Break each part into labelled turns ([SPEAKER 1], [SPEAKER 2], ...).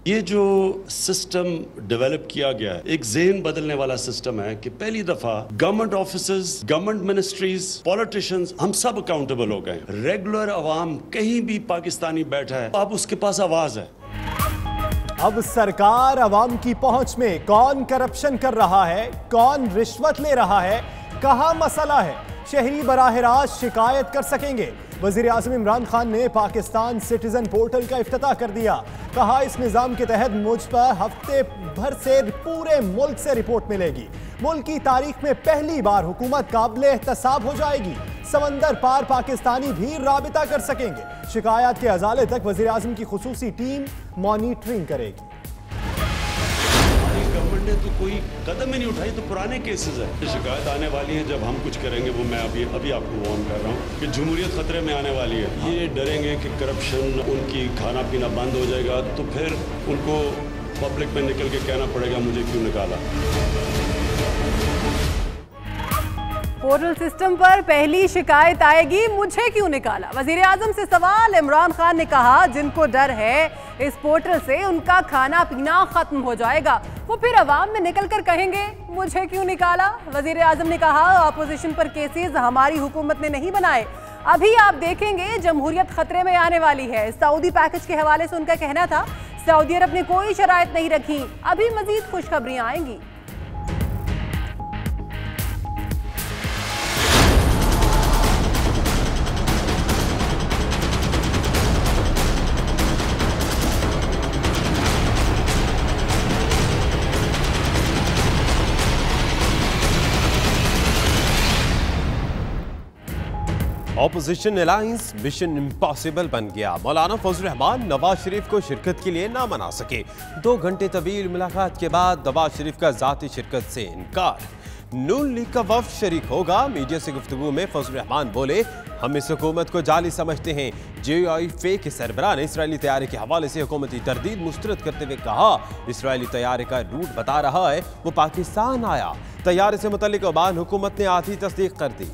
[SPEAKER 1] ये जो system develop किया गया है, एक ज़हन बदलने वाला सिस्टम है कि पहली दफा government officers, government ministries, politicians, हम सब अकाउंटेबल हो गए। रेगुलर अवाम कहीं भी पाकिस्तानी बैठा है, अब उसके पास आवाज है।
[SPEAKER 2] अब सरकार अवाम की पहुंच में कौन करप्शन कर रहा है, कौन रिश्वत ले रहा है, कहां मसला है, शहरी बराह रास्त शिकायत कर सकेंगे। वजीर आज़म इमरान खान ने पाकिस्तान सिटीजन पोर्टल का इफ्तिताह कर दिया। कहा इस निज़ाम के तहत मुझ पर हफ्ते भर से पूरे मुल्क से रिपोर्ट मिलेगी। मुल्क की तारीख में पहली बार हुकूमत काबिल एहतसाब हो जाएगी। समंदर पार पाकिस्तानी भी राबिता कर सकेंगे। शिकायत के अजाले तक वजीर आज़म की खुसूसी टीम मॉनिटरिंग करेगी।
[SPEAKER 1] गवर्नमेंट ने तो कोई कदम ही नहीं उठाई, तो पुराने केसेस है। शिकायत आने वाली है, जब हम कुछ करेंगे वो मैं अभी आपको वार्न कर रहा हूँ कि जमहूरियत खतरे में आने वाली है। ये डरेंगे कि करप्शन, उनकी खाना पीना बंद हो जाएगा, तो फिर उनको पब्लिक में निकल के कहना पड़ेगा मुझे क्यों निकाला।
[SPEAKER 3] पोर्टल सिस्टम पर पहली शिकायत आएगी, मुझे क्यों निकाला। वजीर आजम से सवाल। इमरान खान ने कहा जिनको डर है इस पोर्टल से उनका खाना पीना खत्म हो जाएगा, वो फिर अवाम में निकल कर कहेंगे मुझे क्यों निकाला। वजीर आजम ने कहा ऑपोजिशन पर केसेस हमारी हुकूमत ने नहीं बनाए, अभी आप देखेंगे जमहूरियत खतरे में आने वाली है। सऊदी पैकेज के हवाले से उनका कहना था सऊदी अरब ने कोई शराइत नहीं रखी, अभी मजीद खुशखबरियां आएंगी।
[SPEAKER 4] ऑपोजिशन अलायंस मिशन इम्पॉसिबल बन गया। मौलाना फजल रहमान नवाज शरीफ को शिरकत के लिए ना मना सके। 2 घंटे तवील मुलाकात के बाद नवाज शरीफ का जाती शिरकत से इनकार। नून लीग का वफ्द शरीक होगा। मीडिया से गुफ्तगू में फजल रहमान बोले हम इस हुकूमत को जाली समझते हैं। JOIF के सरबराह ने इसराइली तैयारे के हवाले से हुकूमती तरदीद मुस्तरद करते हुए कहा इसराइली तैयारे का रूट बता रहा है वो पाकिस्तान आया। तैयारे से मुतल्लिक ओमान हुकूमत ने आधी तस्दीक कर दी।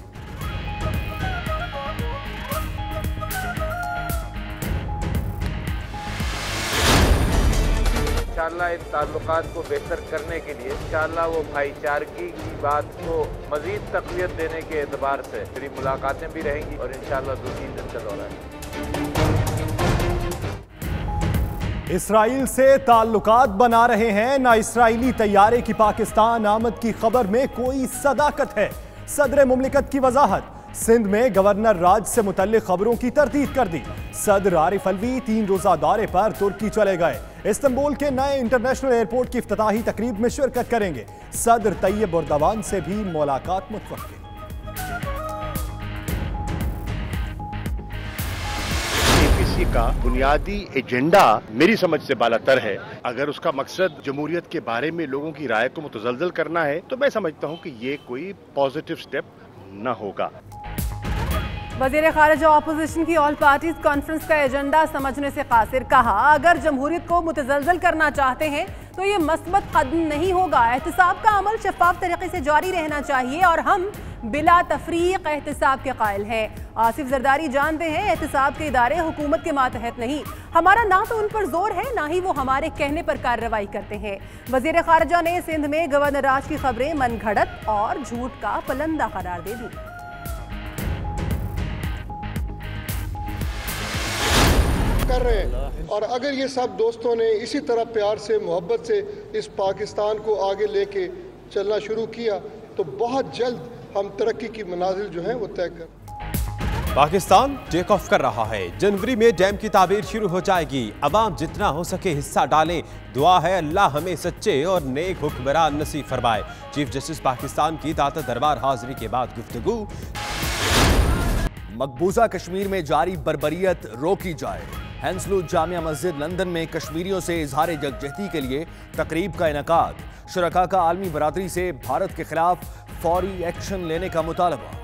[SPEAKER 5] इंशाअल्लाह इन ताल्लुकात को बेहतर करने के लिए इंशाअल्लाह वो भाईचारगी की बात को मजीद तक़वियत देने के एतबार से मेरी मुलाकातें भी रहेंगी और इंशाअल्लाह 2-3 दिन का दौरा है।
[SPEAKER 2] इसराइल से ताल्लुकात बना रहे हैं ना इसराइली तैयारे की पाकिस्तान आमद की खबर में कोई सदाकत है। सदर मुमलिकत की वजाहत। सिंध में गवर्नर राज से मुतल्लिक खबरों की तरदीद कर दी। सदर आरिफ अलवी 3 रोजा दौरे पर तुर्की चले गए। इस्तांबुल के नए इंटरनेशनल एयरपोर्ट की इफ्तिताही तकरीब में शिरकत करेंगे। सदर तैयब एर्दोगान से भी मुलाकात मुतवक्किल।
[SPEAKER 6] APC का बुनियादी एजेंडा मेरी समझ से बालातर है। अगर उसका मकसद जमहूरियत के बारे में लोगों की राय को मुतज़लज़ल करना है तो मैं समझता हूँ कि ये कोई पॉजिटिव स्टेप न होगा।
[SPEAKER 3] वज़ीर ख़ारिजा ऑपोजिशन की ऑल पार्टीज कॉन्फ्रेंस का एजेंडा समझने से कासिर। कहा अगर जमहूरियत को मुतज़लज़ल करना चाहते हैं तो ये मस्बत कदम नहीं होगा। एहतिसाब का अमल शफाफ तरीके से जारी रहना चाहिए और हम बिला तफरीक एहतिसाब के कायल हैं। आसिफ जरदारी जानते हैं एहतिसाब के इदारे हुकूमत के मातहत नहीं। हमारा ना तो उन पर जोर है ना ही वो हमारे कहने पर कार्रवाई करते हैं। वज़ीर ख़ारिजा ने सिंध में गवर्नर राज की खबरें मनगढ़ंत और झूठ का पलंदा करार दे दी।
[SPEAKER 7] कर रहे हैं और अगर ये सब दोस्तों ने इसी तरह प्यार से मोहब्बत से इस पाकिस्तान को आगे लेके चलना शुरू किया तो बहुत जल्द हम तरक्की की मनाजिल जो है वो तय कर।
[SPEAKER 4] पाकिस्तान टेक ऑफ कर रहा है। जनवरी में डैम की ताबीर शुरू हो जाएगी। अवाम जितना हो सके हिस्सा डालें। दुआ है अल्लाह हमें सच्चे और नेक हुक्मरान नसीब फरमाए। चीफ जस्टिस पाकिस्तान की ताता दरबार हाजिरी के बाद गुफ्तगू।
[SPEAKER 8] मकबूजा कश्मीर में जारी बर्बरियत रोकी जाए। हैंसलू जामिया मस्जिद लंदन में कश्मीरियों से इजहार यकजहती के लिए तकरीब का इनेकाद। शुरका का आलमी बरादरी से भारत के खिलाफ फौरी एक्शन लेने का मुतालबा।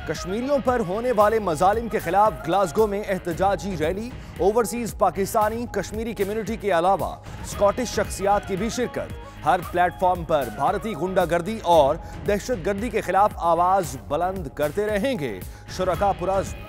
[SPEAKER 8] कश्मीरियों पर होने वाले मजालिम के खिलाफ ग्लासगो में एहतजाजी रैली। ओवरसीज पाकिस्तानी कश्मीरी कम्युनिटी के अलावा स्कॉटिश शख्सियात की भी शिरकत। हर प्लेटफॉर्म पर भारतीय गुंडागर्दी और दहशतगर्दी के खिलाफ आवाज बुलंद करते रहेंगे। शुरका पुरज़्म।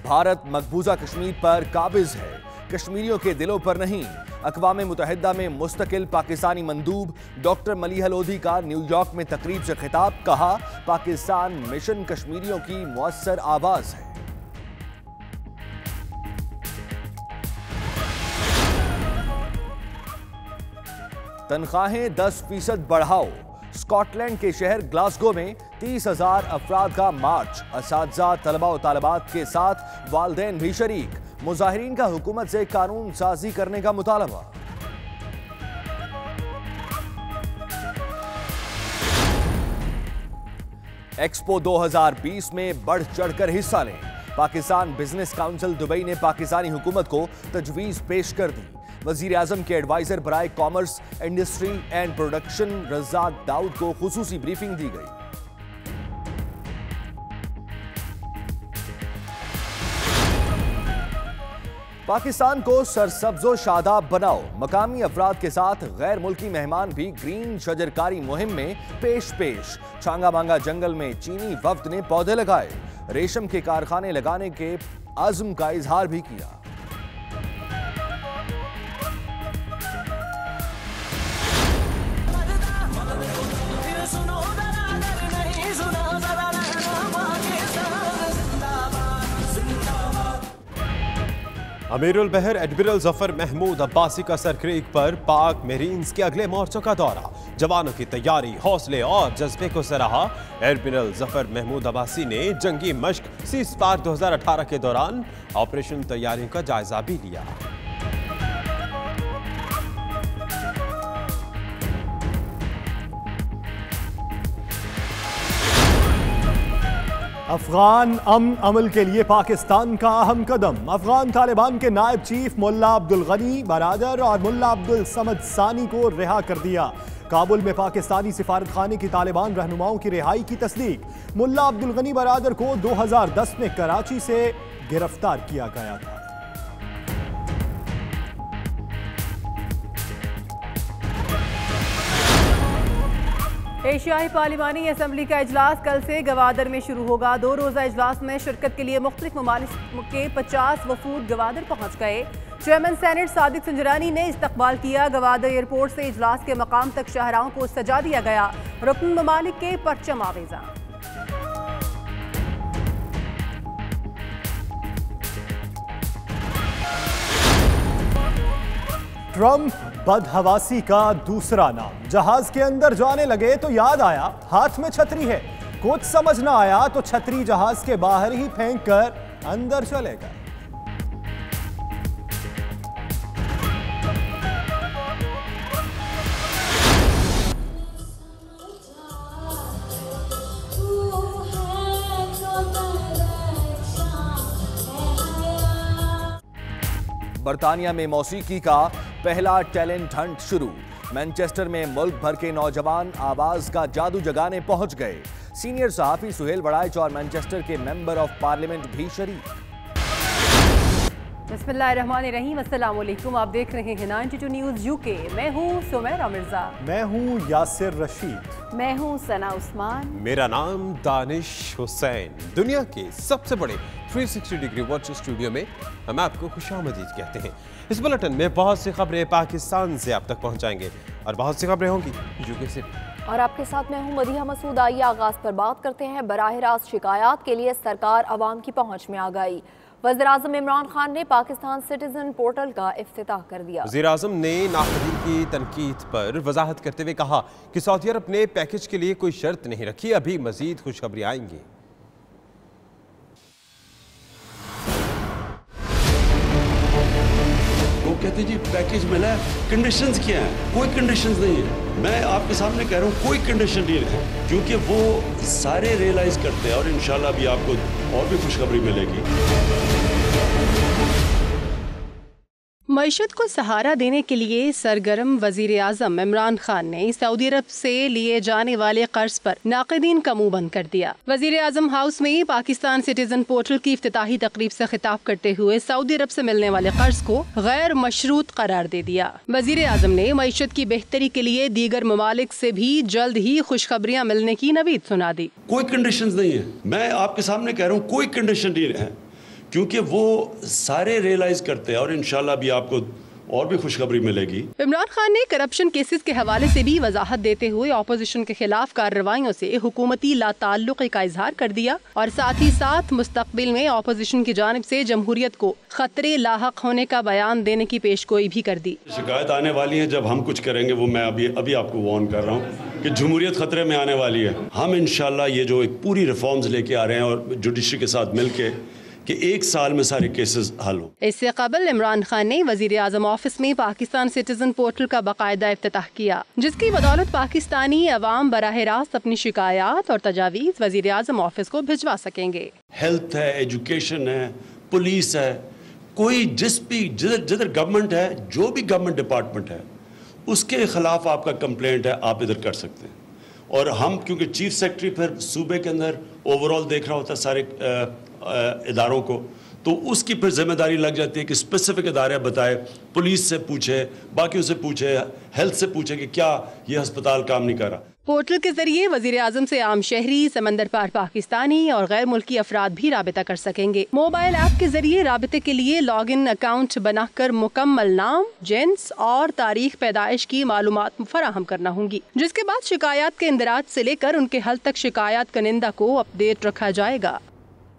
[SPEAKER 8] भारत मकबूजा कश्मीर पर काबिज है, कश्मीरियों के दिलों पर नहीं। अक़वाम मुत्तहिदा में मुस्तकिल पाकिस्तानी मंदूब डॉक्टर मलीहा लोधी का न्यूयॉर्क में तकरीब से खिताब। कहा, पाकिस्तान मिशन कश्मीरियों की मुअस्सर आवाज है। तनख्वाहें 10% बढ़ाओ। स्कॉटलैंड के शहर ग्लासगो में 30,000 अफराद का मार्च। असातिज़ा, तलबा और तालिबात के साथ वालिदैन भी शरीक। मुजाहिरीन का हुकूमत से कानून साजी करने का मुतालबा। एक्सपो 2020 में बढ़ चढ़कर हिस्सा लें। पाकिस्तान बिजनेस काउंसिल दुबई ने पाकिस्तानी हुकूमत को तजवीज़ पेश कर दी। वज़ीर आज़म के एडवाइजर बराए commerce, industry and production Razak Dawood को खुसूसी ब्रीफिंग दी गई। पाकिस्तान को सरसब्जो शादाब बनाओ। मकामी अफराद के साथ गैर मुल्की मेहमान भी ग्रीन शजरकारी मुहिम में पेश। छांगा मांगा जंगल में चीनी वफ्द ने पौधे लगाए। रेशम के कारखाने लगाने के आज़म का इजहार भी किया।
[SPEAKER 4] अमीरुल बहर एडमिरल जफर महमूद अब्बासी का सरक्रीक पर पाक मेरीन्स के अगले मोर्चों का दौरा। जवानों की तैयारी, हौसले और जज्बे को सराहा। एडमिरल जफर महमूद अब्बासी ने जंगी मश्क सीज़फायर 2018 के दौरान ऑपरेशन तैयारियों का जायजा भी लिया।
[SPEAKER 2] अफगान अमन अमल के लिए पाकिस्तान का अहम कदम। अफगान तालिबान के नायब चीफ मुल्ला अब्दुल गनी बरादर और मुल्ला अब्दुल समद सानी को रिहा कर दिया। काबुल में पाकिस्तानी सिफारत खाने की तालिबान रहनुमाओं की रिहाई की तस्दीक। मुल्ला अब्दुल गनी बरादर को 2010 में कराची से गिरफ्तार किया गया था।
[SPEAKER 3] एशियाई पार्लिमानी असम्बली का इजलास कल से गवादर में शुरू होगा। 2 रोज़ा इजलास में शिरकत के लिए मुख्तलिफ ममालिक के 50 वफूद गवादर पहुँच गए। चेयरमैन सेनेट सादिक सुंजरानी ने इस्तकबाल किया। गवादर एयरपोर्ट से इजलास के मकाम तक शाहराहों को सजा दिया गया। रुकन ममालिक के परचम आवेजा।
[SPEAKER 2] ट्रंप बदहवासी का दूसरा नाम। जहाज के अंदर जाने लगे तो याद आया हाथ में छतरी है। कुछ समझ ना आया तो छतरी जहाज के बाहर ही फेंक कर अंदर चले गए।
[SPEAKER 8] बर्तानिया में मौसीकी का पहला टैलेंट हंट शुरू। मैनचेस्टर में मुल्क भर के नौजवान आवाज का जादू जगाने पहुंच गए। सीनियर सहाफी सुहेल वड़ाइच और मैनचेस्टर के मेंबर ऑफ पार्लियामेंट भी शरीक।
[SPEAKER 3] बिस्मिल्लाहिर्रहमानिर्रहीम, अस्सलाम वालेकुम। आप देख रहे हैं 92 न्यूज़ यूके। मैं हूँ सुमैरा मिर्जा।
[SPEAKER 2] मैं हूँ यासिर रशीद।
[SPEAKER 9] मैं हूँ सना उस्मान।
[SPEAKER 4] मेरा नाम दानिश हुसैन। दुनिया के सबसे बड़े 360 डिग्री वॉच स्टूडियो में हम आपको खुशामदीद कहते हैं। इस बुलेटिन में बहुत सी खबरें पाकिस्तान से आप तक पहुंचाएंगे और बहुत सी खबरें होंगी यूके से।
[SPEAKER 9] और आपके साथ मैं हूं मदीहा मसूद। आइए आगाज पर बात करते हैं। बराह रास्त शिकायत के लिए सरकार अवाम की पहुंच में आ गई। वज़ीर आज़म इमरान खान ने पाकिस्तान सिटीजन पोर्टल का इफ्तिताह कर दिया।
[SPEAKER 4] वज़ीर आज़म ने नाक़दीन की तनकीद पर वजाहत करते हुए कहा कि सऊदी अरब ने पैकेज के लिए कोई शर्त नहीं रखी, अभी मजीद खुशखबरी आएंगी।
[SPEAKER 1] वो कहते जी पैकेज मिला है, कंडीशंस क्या हैं? कोई कंडीशंस नहीं है। मैं आपके सामने कह रहा हूँ कोई कंडीशन नहीं है, क्योंकि वो सारे रियलाइज करते हैं और इंशाल्लाह भी आपको और भी खुशखबरी मिलेगी।
[SPEAKER 3] मईशत को सहारा देने के लिए सरगर्म वजीर आजम इमरान खान ने सऊदी अरब से लिए जाने वाले कर्ज पर नाक़िदीन का मुंह बंद कर दिया। वजीर आजम हाउस में पाकिस्तान सिटीजन पोर्टल की इफ्तिताही तकरीब से खिताब करते हुए सऊदी अरब से मिलने वाले कर्ज को गैर मशरूत करार दे दिया। वजीर आजम ने मईशत की बेहतरी के लिए दीगर ममालिक से भी जल्द ही खुशखबरियाँ मिलने की नवीद सुना दी।
[SPEAKER 1] कोई कंडीशंस नहीं है, मैं आपके सामने कह रहा हूँ, कोई कंडीशन नहीं है, क्योंकि वो सारे रियलाइज करते हैं और इंशाल्लाह भी आपको और भी खुशखबरी मिलेगी।
[SPEAKER 3] इमरान खान ने करप्शन केसेस के हवाले से भी वजाहत देते हुए ऑपोजिशन के खिलाफ कार्रवाइयों से हुकूमती लाताल्लुक़ी का इजहार कर दिया और साथ ही साथ मुस्तकबिल में ऑपोजिशन की जानिब से जमहूरियत को खतरे लाहक होने का बयान देने की पेशगोई भी कर दी।
[SPEAKER 1] शिकायत आने वाली है, जब हम कुछ करेंगे वो मैं अभी आपको वार्न कर रहा हूँ कि जमहूरियत खतरे में आने वाली है। हम इंशाल्लाह ये जो एक पूरी रिफॉर्म्स लेके आ रहे हैं और जुडिशरी के साथ मिलके कि 1 साल में सारे केसेस हल हो।
[SPEAKER 3] इससे कबल इमरान खान ने वजीर आजम ऑफिस में पाकिस्तान सिटीजन पोर्टल का बाकायदा इफ्तिताह किया, जिसकी बदौलत पाकिस्तानी अवाम बराह रास्त अपनी शिकायत और तजावीज़ वजीर आजम ऑफिस को भिजवा सकेंगे।
[SPEAKER 1] हेल्थ है, एजुकेशन है, पुलिस है, कोई जिधर गवर्नमेंट है, जो भी गवर्नमेंट डिपार्टमेंट है उसके खिलाफ आपका कंप्लेंट है, आप इधर कर सकते हैं। और हम क्योंकि चीफ सेक्रेटरी फिर सूबे के अंदर ओवरऑल देख रहा होता है सारे इदारों को, तो उसकी फिर जिम्मेदारी लग जाती है कि स्पेसिफिक इदारे बताए, पुलिस से पूछे, बाकियों से पूछे, हेल्थ से पूछे कि क्या ये अस्पताल काम नहीं कर रहा।
[SPEAKER 3] पोर्टल के जरिए वजीर आजम से आम शहरी, समंदर पार पाकिस्तानी और गैर मुल्की अफराद भी राबिता कर सकेंगे। मोबाइल ऐप के जरिए राबिते के लिए लॉग इन अकाउंट बनाकर मुकम्मल नाम, जिन्स और तारीख पैदाइश की मालूमात फराहम करना होंगी, जिसके बाद शिकायत के इंदराज से लेकर उनके हल तक शिकायत कनिंदा को अपडेट रखा जाएगा।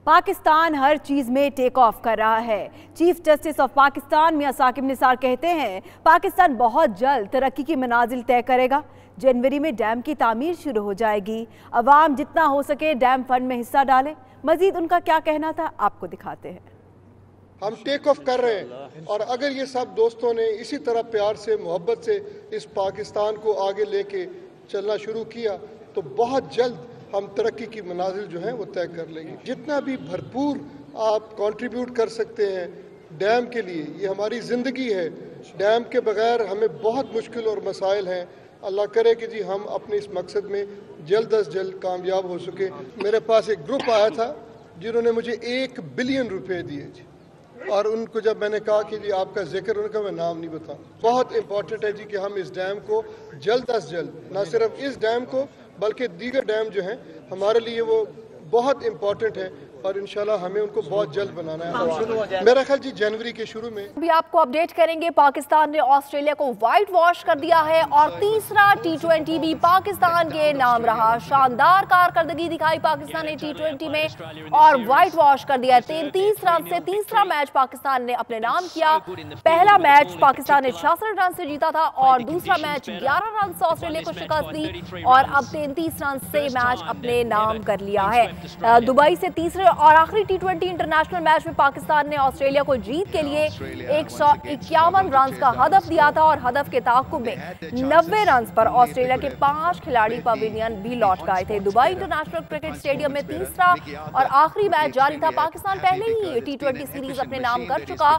[SPEAKER 9] पाकिस्तान हर चीज में टेक ऑफ कर रहा है। चीफ जस्टिस ऑफ पाकिस्तान मियां साकिब निसार कहते हैं पाकिस्तान बहुत जल्द तरक्की की मनाजिल तय करेगा। जनवरी में डैम की तामीर शुरू हो जाएगी। अवाम जितना हो सके डैम फंड में हिस्सा डाले। मजीद उनका क्या कहना था आपको दिखाते हैं।
[SPEAKER 7] हम टेक ऑफ कर रहे हैं और अगर ये सब दोस्तों ने इसी तरह प्यार से, मोहब्बत से इस पाकिस्तान को आगे लेके चलना शुरू किया तो बहुत जल्द हम तरक्की की मनाजिल जो हैं वो तय कर लेंगे। जितना भी भरपूर आप कंट्रीब्यूट कर सकते हैं डैम के लिए, ये हमारी ज़िंदगी है। डैम के बगैर हमें बहुत मुश्किल और मसाइल हैं। अल्लाह करे कि जी हम अपने इस मकसद में जल्द अज जल्द कामयाब हो सके। मेरे पास एक ग्रुप आया था जिन्होंने मुझे 1 बिलियन रुपए दिए जी, और उनको जब मैंने कहा कि जी आपका जिक्र, उनका मैं नाम नहीं बताऊँ। बहुत इंपॉर्टेंट है जी कि हम इस डैम को जल्द अज जल्द, न सिर्फ इस डैम को बल्कि दीगर डैम जो हैं हमारे लिए वो बहुत इंपॉर्टेंट है और इंशाल्लाह हमें उनको बहुत जल्द बनाना है। मेरा ख्याल जी जनवरी के शुरू में।
[SPEAKER 9] अभी आपको अपडेट करेंगे, पाकिस्तान ने ऑस्ट्रेलिया को व्हाइट वॉश कर दिया है और तीसरा T20 भी पाकिस्तान के नाम रहा। शानदार कारकर्दगी दिखाई पाकिस्तान ने T20 में और व्हाइट वॉश कर दिया। 33 रन से तीसरा मैच पाकिस्तान ने अपने नाम किया। पहला मैच पाकिस्तान ने 66 रन से जीता था और दूसरा मैच 11 रन से ऑस्ट्रेलिया को शिकस्त दी और अब 33 रन से मैच अपने नाम कर लिया है। दुबई से तीसरे और आखिरी T20 इंटरनेशनल मैच में पाकिस्तान ने ऑस्ट्रेलिया को जीत के लिए 151 रन का हदफ दिया था और हदफ के ताक़ुब में 90 रन पर ऑस्ट्रेलिया के 5 खिलाड़ी पवेलियन भी लौट आए थे। दुबई इंटरनेशनल क्रिकेट स्टेडियम में तीसरा और आखिरी मैच जारी था। पाकिस्तान पहले ही T20 सीरीज अपने नाम कर चुका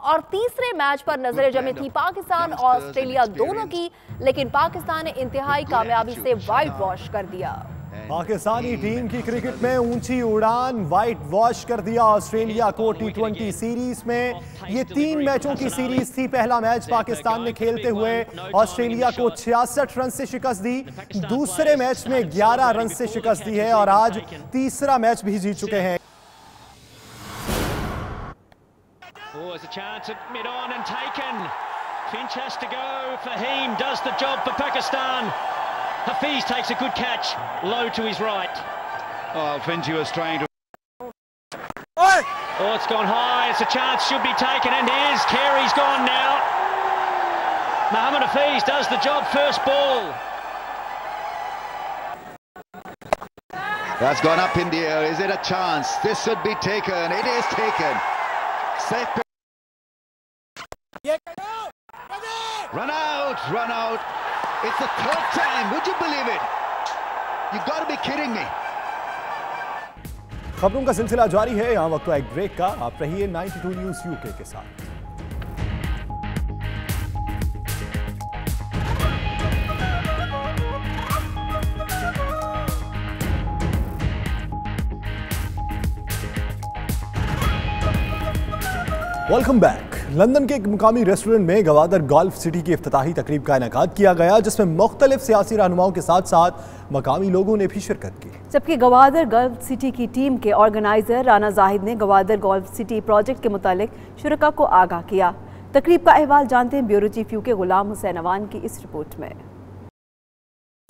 [SPEAKER 9] और तीसरे मैच पर नजरें जमी थी पाकिस्तान और ऑस्ट्रेलिया दोनों की, लेकिन पाकिस्तान ने इंतहाई कामयाबी से व्हाइट वॉश कर दिया।
[SPEAKER 2] पाकिस्तानी टीम की क्रिकेट में ऊंची उड़ान, व्हाइट वॉश कर दिया ऑस्ट्रेलिया को T20 सीरीज में। ये 3 मैचों की सीरीज थी। पहला मैच पाकिस्तान ने खेलते हुए ऑस्ट्रेलिया को 66 रन से शिकस्त दी, दूसरे मैच में 11 रन से शिकस्त दी है और आज तीसरा मैच भी जीत चुके हैं।
[SPEAKER 10] Hafiz takes a good catch, low to his right. Oh, Finji was trying to... Oh, it's gone high, it's a chance, should be taken, and here's Carey's gone now. Mohamed Hafiz does the job, first ball.
[SPEAKER 11] That's gone up in the air, is it a chance? This should be taken, it is taken. Safe. Run out, run out. It's the 3rd time. Would you believe it? You got to be kidding me.
[SPEAKER 2] खबरों का सिलसिला जारी है। यहाँ वक्त एक break का। आप रहिए 92 न्यूज़ UK के साथ। Welcome back. लंदन के एक मुकामी रेस्टोरेंट में गवादर गोल्फ सिटी की इफ्तिताही तकरीब का इनेकाद किया गया, जिसमें मुख्तलिफ सियासी रहनुमाओं के साथ साथ मकामी लोगों ने भी शिरकत की।
[SPEAKER 12] जबकि गवादर गोल्फ सिटी की टीम के ऑर्गेनाइजर राना जाहिद ने गवादर गोल्फ सिटी प्रोजेक्ट के मुतालिक शुरका को आगाह किया। तकरीब का अहवाल जानते हैं bureau chief UK Ghulam Hussain Awan की इस रिपोर्ट में।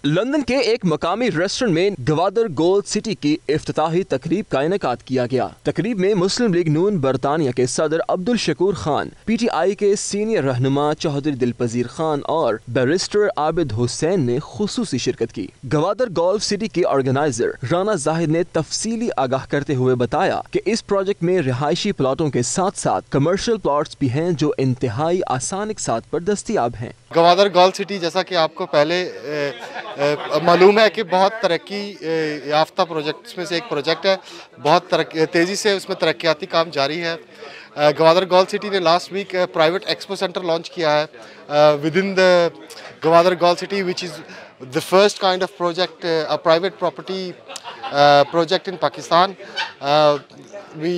[SPEAKER 13] लंदन के एक मकामी रेस्टोरेंट में गवादर गोल्फ सिटी की इफ्तिताही तकरीब का इनेकाद किया गया। तकरीब में मुस्लिम लीग नून बरतानिया के सदर अब्दुल शकूर खान, PTI के सीनियर रहनुमा चौधरी दिलपजीर खान और बैरिस्टर आबिद हुसैन ने खुसूसी शिरकत की। गवादर गोल्फ सिटी के ऑर्गेनाइजर राना जाहिद ने तफसीली आगाह करते हुए बताया कि इस प्रोजेक्ट में रिहायशी प्लॉटों के साथ साथ कमर्शियल प्लॉट्स भी हैं जो इंतहाई आसान साथ पर दस्तियाब हैं।
[SPEAKER 14] गवादर गोल्फ सिटी जैसा कि आपको पहले मालूम है कि बहुत तरक्की याफ्ता प्रोजेक्ट्स में से एक प्रोजेक्ट है। बहुत तेज़ी से उसमें तरक्याती काम जारी है। गवादर गोल्फ सिटी ने last week private expo centre launch किया है with in the Gwadar Golf City, which is the first kind of project, a private property project in Pakistan. We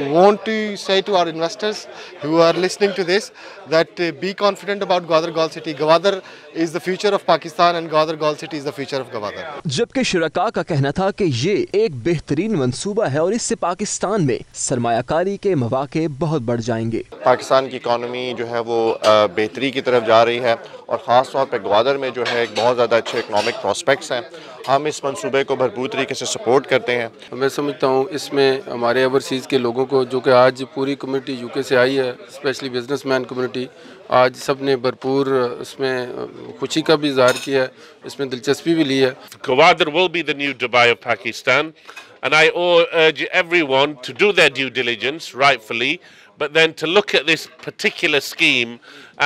[SPEAKER 14] want to say to our investors who are listening to this that be confident about Gwadar Golf City. Gwadar is the future of Pakistan and Gwadar Golf City is the future of Gwadar.
[SPEAKER 13] जबकि शुरका का कहना था कि ये एक बेहतरीन मंसूबा है और इससे पाकिस्तान में सरमायाकारी के मौके बहुत बढ़ जाएंगे।
[SPEAKER 15] पाकिस्तान की इकॉनमी जो है वो बेहतरी की तरफ जा रही है और ख़ास तौर पर ग्वादर में जो है एक बहुत ज़्यादा अच्छे इकनॉमिक प्रोस्पेक्ट्स हैं। हम इस मंसूबे को भरपूर तरीके से सपोर्ट करते हैं।
[SPEAKER 16] मैं समझता हूँ इसमें हमारे ओवरसीज़ के लोगों को, जो कि आज पूरी कम्युनिटी यूके से आई है, स्पेशली बिजनेसमैन कम्युनिटी, आज सब ने भरपूर इसमें खुशी का भी इजहार किया है, इसमें दिलचस्पी भी ली है।
[SPEAKER 17] Gwadar will be the new Dubai of Pakistan, and I urge everyone to do their due diligence rightfully, but then to look at this particular scheme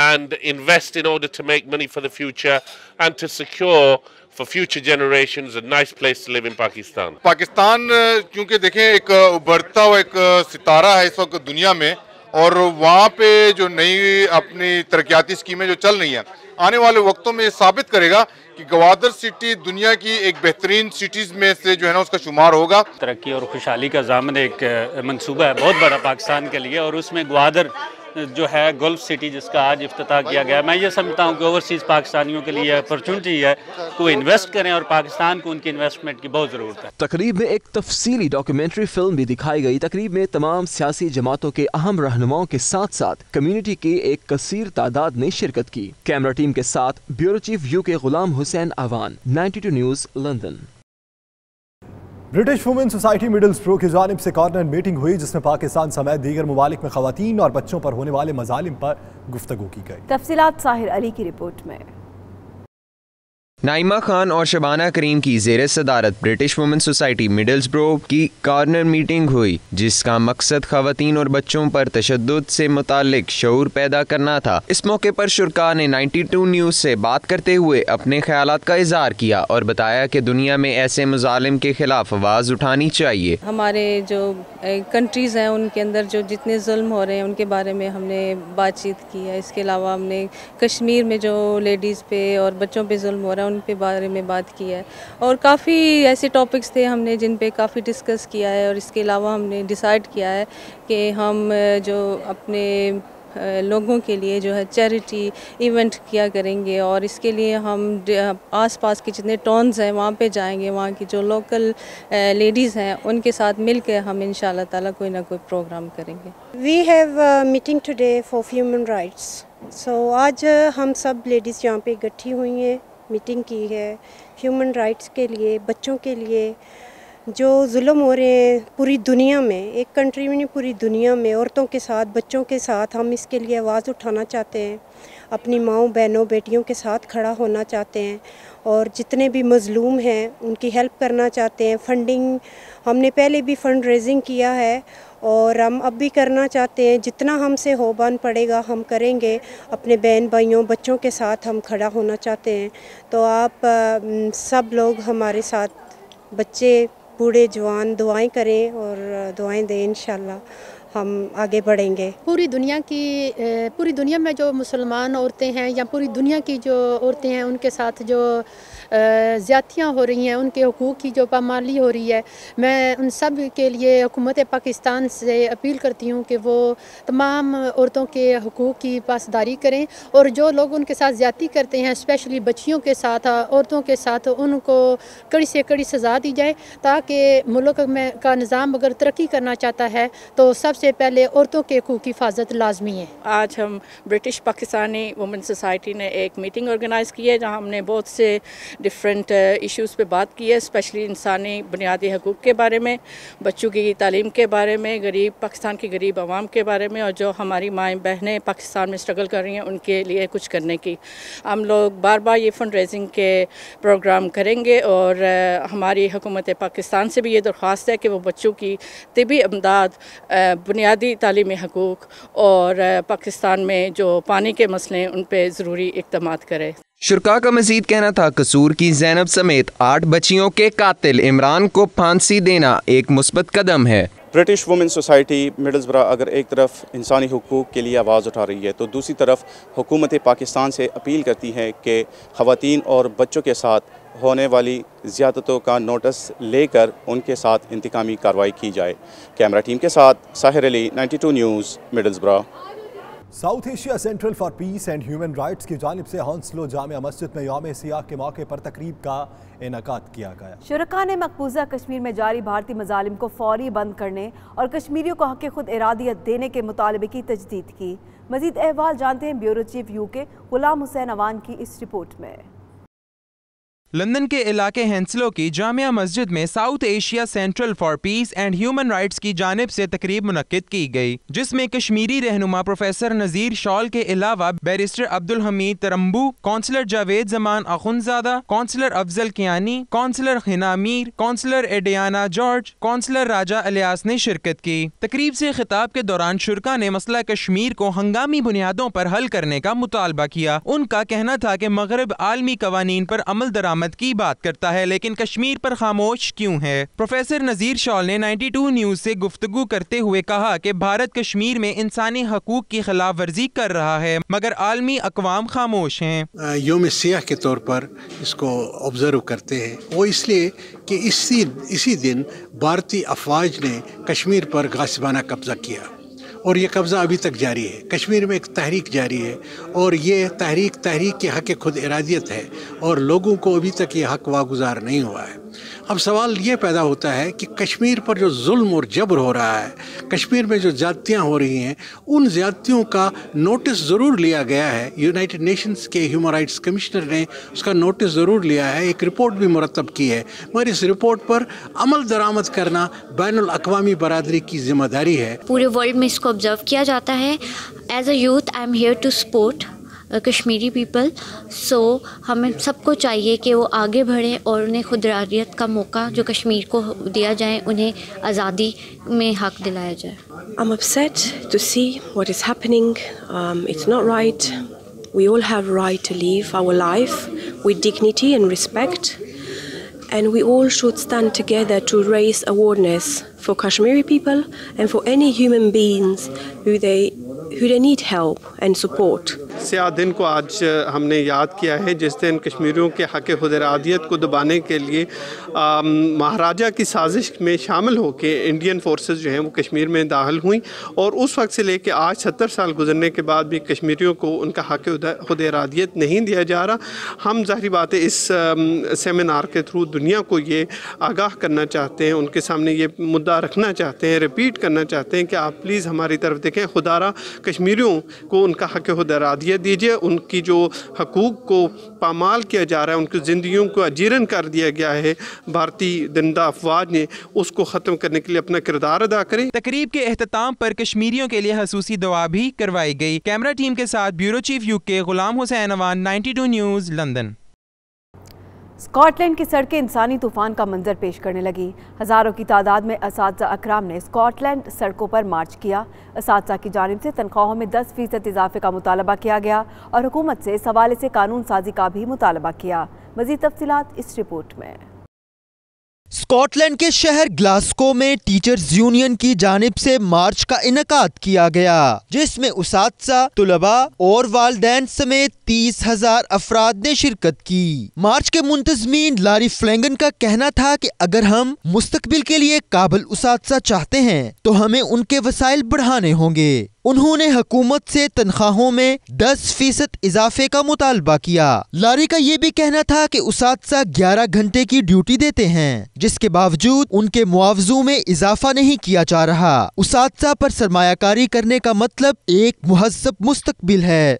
[SPEAKER 17] and invest in order to make money for the future and to secure for future generations a nice place to live in Pakistan.
[SPEAKER 18] Pakistan क्योंकि देखें एक उभरता हुआ एक सितारा है इस वक्त दुनिया में, और वहाँ पे जो नई अपनी तरक्याती स्कीमें जो चल रही हैं, आने वाले वक्तों में ये साबित करेगा कि गवादर सिटी दुनिया की एक बेहतरीन सिटीज़ में से जो है ना उसका शुमार होगा।
[SPEAKER 19] तरक्की और खुशहाली का ज़ामन एक मंसूबा है बहुत बड़ा पाकिस्तान के लिए, और उसमें ग्वादर जो है गोल्फ सिटी जिसका आज इफ्तिताह किया गया, मैं ये समझता हूँ कि ओवरसीज़ पाकिस्तानियों के लिए अपॉर्चुनिटी है को इन्वेस्ट करें और पाकिस्तान को उनकी इन्वेस्टमेंट की बहुत ज़रूरत है।
[SPEAKER 13] तकरीब में एक तफसीली डॉक्यूमेंट्री फिल्म भी दिखाई गई। तकरीब में तमाम सियासी जमातों के अहम रहनुमाओं के साथ साथ कम्युनिटी की एक कसीर तादाद ने शिरकत की। कैमरा टीम के साथ bureau chief UK Ghulam Hussain Awan, 92 news, London.
[SPEAKER 2] British women society Middlesbrough की जानिब से कॉर्नर मीटिंग हुई, जिसमें पाकिस्तान समेत दीगर ममालिक में खवातीन और बच्चों पर होने वाले मजालिम पर गुफ्तगू की गई।
[SPEAKER 12] तफसीलात साहिर अली की रिपोर्ट में।
[SPEAKER 20] नाइमा खान और शबाना करीम की ज़ेर सदारत ब्रिटिश वुमेन सोसाइटी मिडलस्ब्रो की कॉर्नर मीटिंग हुई, जिसका मकसद खवातीन और बच्चों पर तशद्दुद से मुतालिक शऊर पैदा करना था। इस मौके पर शुरका ने 92 न्यूज़ से बात करते हुए अपने ख्यालात का इजहार किया और बताया कि दुनिया में ऐसे मुजालिम के खिलाफ आवाज़ उठानी चाहिए।
[SPEAKER 21] हमारे जो कंट्रीज़ हैं उनके अंदर जो जितने जुल्म हो रहे हैं उनके बारे में हमने बातचीत की है। इसके अलावा हमने कश्मीर में जो लेडीज़ पे और बच्चों पे जुल्म हो रहा है उन पे बारे में बात की है, और काफ़ी ऐसे टॉपिक्स थे हमने जिन पे काफ़ी डिस्कस किया है। और इसके अलावा हमने डिसाइड किया है कि हम जो अपने लोगों के लिए जो है चैरिटी इवेंट किया करेंगे, और इसके लिए हम आसपास के जितने टाउन्स हैं वहाँ पे जाएंगे, वहाँ की जो लोकल लेडीज़ हैं उनके साथ मिलकर हम इंशाल्लाह ताला कोई ना कोई प्रोग्राम करेंगे।
[SPEAKER 22] We have meeting today for human rights. So आज हम सब लेडीज़ यहाँ पे इकट्ठी हुई हैं, मीटिंग की है ह्यूमन राइट्स के लिए, बच्चों के लिए। जो जुल्म हो रहे हैं पूरी दुनिया में, एक कंट्री में नहीं पूरी दुनिया में, औरतों के साथ, बच्चों के साथ, हम इसके लिए आवाज़ उठाना चाहते हैं। अपनी माँओं, बहनों, बेटियों के साथ खड़ा होना चाहते हैं, और जितने भी मज़लूम हैं उनकी हेल्प करना चाहते हैं। फंडिंग हमने पहले भी फंड रेजिंग किया है और हम अब भी करना चाहते हैं। जितना हमसे हो बन पड़ेगा हम करेंगे। अपने बहन भाइयों, बच्चों के साथ हम खड़ा होना चाहते हैं। तो आप सब लोग हमारे साथ, बच्चे, बूढ़े, जवान, दुआएं करें और दुआएं दें इंशाल्लाह। हम आगे बढ़ेंगे।
[SPEAKER 5] पूरी दुनिया में जो मुसलमान औरतें हैं या पूरी दुनिया की जो औरतें हैं उनके साथ जो ज़्यादतियाँ हो रही हैं, उनके हुकूक की जो पामाली हो रही है, मैं उन सब के लिए हुकूमत पाकिस्तान से अपील करती हूँ कि वो तमाम औरतों के हुकूक की पासदारी करें और जो लोग उनके साथ ज़्यादती करते हैं, स्पेशली बच्चियों के साथ, औरतों के साथ, उनको कड़ी से कड़ी सज़ा दी जाए ताकि मुल्क में का निज़ाम अगर तरक्की करना चाहता है तो सबसे पहले औरतों के हकूक़ की हिफाजत लाजमी है।
[SPEAKER 6] आज हम ब्रिटिश पाकिस्तानी वुमेन सोसाइटी ने एक मीटिंग ऑर्गेनाइज़ की है जहां हमने बहुत से डिफरेंट इश्यूज़ पे बात की है, स्पेशली इंसानी बुनियादी हकूक़ के बारे में, बच्चों की तालीम के बारे में, पाकिस्तान की गरीब आवाम के बारे में और जो हमारी माएँ बहनें पाकिस्तान में स्ट्रगल कर रही हैं उनके लिए कुछ करने की। हम लोग बार बार ये फ़ंड रेजिंग के प्रोग्राम करेंगे और हमारी हुकूमत पाकिस्तान से भी ये दरख्वास्त है कि वो बच्चों की तिबी इमदाद, बुनियादी तालीमी हकूक़ और पाकिस्तान में जो पानी के मसले हैं उन पर ज़रूरी इक़दामात करे।
[SPEAKER 20] शुरका का मजीद कहना था कसूर की ज़ैनब समेत 8 बच्चियों के कातिल इमरान को फांसी देना एक मुस्बत कदम है।
[SPEAKER 23] ब्रिटिश वुमेन सोसाइटी मिडल्सब्रा अगर एक तरफ इंसानी हुकूक के लिए आवाज़ उठा रही है तो दूसरी तरफ हुकूमत पाकिस्तान से अपील करती है कि ख़वातीन और बच्चों के साथ होने वाली ज़्यादतों का नोटिस लेकर उनके साथ इंतकामी कार्रवाई की जाए। कैमरा टीम के साथ Sahir Ali, 92 news, Middlesbrough.
[SPEAKER 2] South Asia central for piece and human rights की जानिब से हंसलो जामिया मस्जिद में यौम सियाह के मौके पर तकरीब का इनेकाद किया गया।
[SPEAKER 12] शुरका ने मकबूजा कश्मीर में जारी भारतीय मजालिम को फौरी बंद करने और कश्मीरियों को हक़ खुद इरादियत देने के मुतालबे की तजदीद की। मजीद अहवाल जानते हैं bureau chief UK Ghulam Hussain Awan की इस रिपोर्ट में।
[SPEAKER 24] लंदन के इलाके हेंसलो की जामिया मस्जिद में south Asia central for piece and human rights की जानिब से तकरीब मुनक्किद की गई, जिसमें कश्मीरी रहनुमा प्रोफेसर नज़ीर शॉल के अलावा barrister Abdul Hamid Tarambu, councillor Javed Zaman Akhunzada, councillor Afzal Kiyani, councillor Hina Mir, councillor Adiana George, councillor Raja Ilyas ने शिरकत की। तकरीब से खिताब के दौरान शुरका ने मसला कश्मीर को हंगामी बुनियादों पर हल करने का मुतालबा किया। उनका कहना था कि मगरब आलमी कवानीन पर अमल दरामद की बात करता है लेकिन कश्मीर पर खामोश क्यों है। प्रोफेसर नज़ीर शॉल ने 92 न्यूज़ से गुफ्तगू करते हुए कहा कि भारत कश्मीर में इंसानी हकूक की खिलाफ वर्जी कर रहा है मगर आलमी अक़वाम खामोश हैं।
[SPEAKER 25] यौम सियाह के तौर पर इसको ऑब्जर्व करते हैं, वो इसलिए कि इसी दिन भारतीय अफवाज ने कश्मीर पर गासिबाना कब्जा किया और ये कब्ज़ा अभी तक जारी है। कश्मीर में एक तहरीक जारी है और ये तहरीक के हक़ खुद इरादियत है और लोगों को अभी तक ये हक़ वागुजार नहीं हुआ है। अब सवाल ये पैदा होता है कि कश्मीर पर जो जुल्म और जबर हो रहा है, कश्मीर में जो ज़्यादतियाँ हो रही हैं, उन ज़्यादतियों का नोटिस ज़रूर लिया गया है। यूनाइटेड नेशंस के ह्यूमन राइट्स कमिश्नर ने उसका नोटिस ज़रूर लिया है, एक रिपोर्ट भी मुरतब की है, मगर इस रिपोर्ट पर अमल दरामद करना बैनुल अक़वामी बरादरी की जिम्मेदारी है।
[SPEAKER 26] पूरे वर्ल्ड में इसको ऑब्जर्व किया जाता है। As a youth I am here to support Kashmiri people, so हमें सबको चाहिए कि वो आगे बढ़ें और उन्हें खुद इरादियत का मौका जो कश्मीर को दिया जाए, उन्हें आज़ादी में हक दिलाया जाए।
[SPEAKER 27] I'm upset to see what is happening. It's not right. We all have right to live our life with dignity and respect, and we all should stand together to raise awareness for Kashmiri people and for any human beings who they need help and support.
[SPEAKER 28] स्याह दिन को आज हमने याद किया है जिस दिन कश्मीरियों के हक़ खुद इरादियत को दबाने के लिए महाराजा की साजिश में शामिल होकर इंडियन फोर्सेस जो हैं वो कश्मीर में दाखिल हुई और उस वक्त से लेकर आज 70 साल गुजरने के बाद भी कश्मीरियों को उनका हक़ खुद इरादियत नहीं दिया जा रहा। हम ज़ाहिर बात है इस सेमिनार के थ्रू दुनिया को ये आगाह करना चाहते हैं, उनके सामने ये मुद्दा रखना चाहते हैं, रिपीट करना चाहते हैं कि आप प्लीज़ हमारी तरफ देखें, खुदारा कश्मीरियों को उनका हक़ खुद इरादियत दीजिए। उनकी जो हकूक़ को पामाल किया जा रहा है, उनकी ज़िंदगियों को अजीरन कर दिया गया है, भारतीय दंदा अफवाज ने उसको ख़त्म करने के लिए अपना किरदार अदा करें।
[SPEAKER 24] तकरीब के एहतताम पर कश्मीरियों के लिए खसूसी दुआ भी करवाई गई। कैमरा टीम के साथ bureau chief UK Ghulam Hussain Awan, 92 news, London.
[SPEAKER 12] Scotland की सड़कें इंसानी तूफान का मंजर पेश करने लगी। हज़ारों की तादाद में असातिज़ा अकराम ने स्कॉटलैंड सड़कों पर मार्च किया। असातिज़ा की जानिब से तनख्वाहों में 10% इजाफे का मुतालबा किया गया और हुकूमत से इस हवाले से कानून साजी का भी मुतालबा किया। मज़ीद तफसीलात इस रिपोर्ट में।
[SPEAKER 24] स्कॉटलैंड के शहर ग्लासगो में टीचर्स यूनियन की जानिब से मार्च का इनेकाद किया गया, जिसमें उसातिज़ा, तुलबा और वालिदैन समेत 30,000 अफराद ने शिरकत की। मार्च के मुंतज़मीन लारी फ्लैंगन का कहना था कि अगर हम मुस्तकबिल के लिए काबिल उसातिज़ा चाहते हैं तो हमें उनके वसाइल बढ़ाने होंगे। उन्होंने हुकूमत से तनख्वाहों में 10% इजाफे का मुतालबा किया। लारी का ये भी कहना था कि उसातिज़ा 11 घंटे की ड्यूटी देते हैं, जिसके बावजूद उनके मुआवजों में इजाफा नहीं किया जा रहा। उसातिज़ा पर सरमायाकारी करने का मतलब एक मुहज़्ज़ब मुस्तकबिल है।